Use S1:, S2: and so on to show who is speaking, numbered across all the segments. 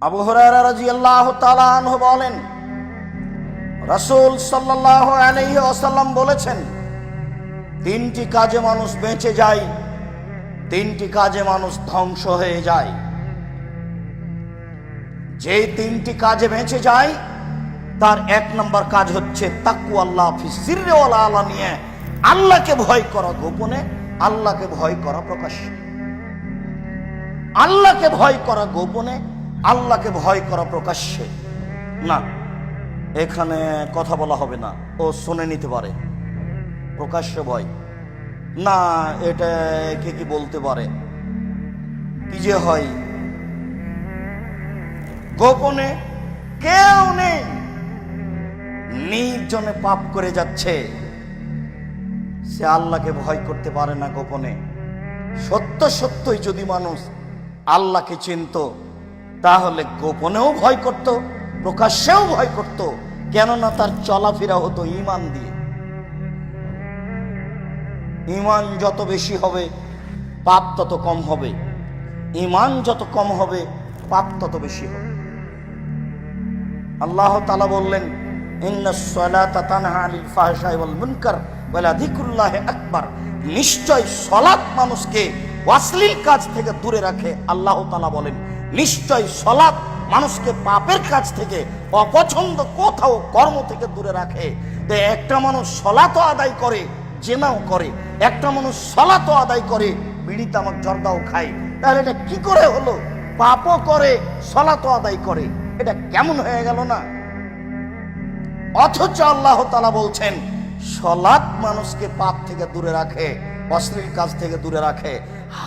S1: আবু হুরায়রা রাদিয়াল্লাহু তাআলা আনহু বলেন, রাসূল সাল্লাল্লাহু আলাইহি ওয়াসাল্লাম বলেছেন, তিনটি কাজে মানুষ বেঁচে যায়, তিনটি কাজে মানুষ ধ্বংস হয়ে যায়। যে তিনটি কাজে বেঁচে যায় তার এক নম্বর কাজ হচ্ছে তাকওয়াল্লাহ ফি সিররি ওয়াল আলানিয়া, আল্লাহকে ভয় করা গোপনে, আল্লাহকে ভয় করা প্রকাশ্যে। আল্লাহকে ভয় করা গোপনে, আল্লাহকে ভয় করা প্রকাশ্যে। না, এখানে কথা বলা হবে না, ও শুনে নিতে পারে। প্রকাশ্যে ভয় না, এটা কে কি বলতে পারে, কি যে হয়। গোপনে কেউ নেই, নির্জনে পাপ করে যাচ্ছে, সে আল্লাহকে ভয় করতে পারে না গোপনে। সত্য সত্যই যদি মানুষ আল্লাহকে চিনত, তাহলে গোপনেও ভয় করত, প্রকাশ্যেও ভয় করত। কেননা তার চলাফেরা হতো ঈমান দিয়ে। ঈমান যত বেশি হবে পাপ তত কম হবে, ঈমান যত কম হবে পাপ তত বেশি হবে। আল্লাহ তাআলা বললেন, ইন্নাস সালাতা তানহা আনিল ফাহশাই ওয়াল মুনকার ওয়া লাযিকরুল্লাহি আকবার। নিশ্চয় সালাত মানুষকে অশ্লীল কাজ থেকে দূরে রাখে। আল্লাহ তাআলা বলেন, নিশ্চয় সালাত মানুষকে পাপের কাজ থেকে, অপছন্দ কোথাও কর্ম থেকে দূরে রাখে। তো একটা মানুষ সালাতও আদায় করে, জেনাও করে, একটা মানুষ সালাতও আদায় করে, বিড়ি তামাক জর্দাও খায়, তাহলে এটা কি করে হলো? পাপও করে, সালাতও আদায় করে, এটা কেমন হয়ে গেল না? অথচ আল্লাহ তাআলা বলছেন, সালাত মানুষকে পাপ থেকে দূরে রাখে, অশ্লীল কাজ থেকে দূরে রাখে।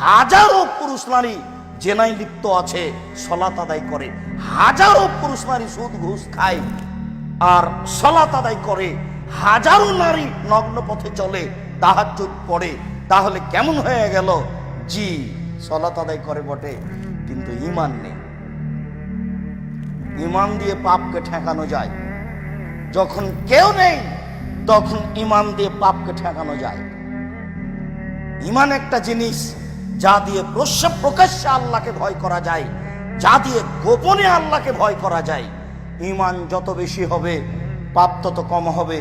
S1: হাজারো পুরুষ নারী জেনায় লিপ্ত আছে, সালাত আদায় করে। হাজারো পুরুষ নারী সুদ ঘুষ খায় আর সালাত আদায় করে। হাজারো নারী নগ্ন পথে চলে, তাহাজ্জুদ পড়ে। তাহলে কেমন হয়ে গেল? জি, সালাত আদায় করে বটে, কিন্তু ঈমান নেই। ঈমান দিয়ে পাপকে ঠেকানো যায়। যখন কেউ নেই তখন ঈমান দিয়ে পাপকে ঠেকানো যায়। ঈমান একটা জিনিস যা দিয়ে প্রকাশ্যে আল্লাহকে ভয় করা যায়, যা দিয়ে গোপনে আল্লাহকে ভয় করা যায়। ঈমান যত বেশি হবে পাপ তত কম হবে,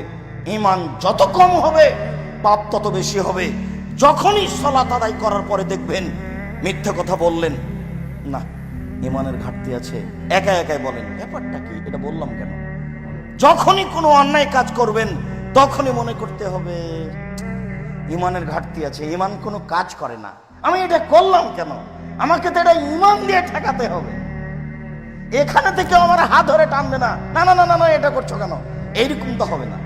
S1: ঈমান যত কম হবে পাপ তত বেশি হবে। যখনই সালাত আদায় করার পরে দেখবেন মিথ্যা কথা বললেন, না ঈমানের ঘাটতি আছে, একাই বলেন ব্যাপারটা কি, এটা বললাম কেন? যখনই কোনো অন্যায় কাজ করবেন তখনই মনে করতে হবে ঈমানের ঘাটতি আছে, ঈমান কোনো কাজ করে না, আমি এটা করলাম কেন? আমাকে তো এটা ঈমান দিয়ে ঠেকাতে হবে। এখানে থেকে আমার হাত ধরে টানবে না, না না না না, এটা করছো কেন, এইরকম তো হবে না।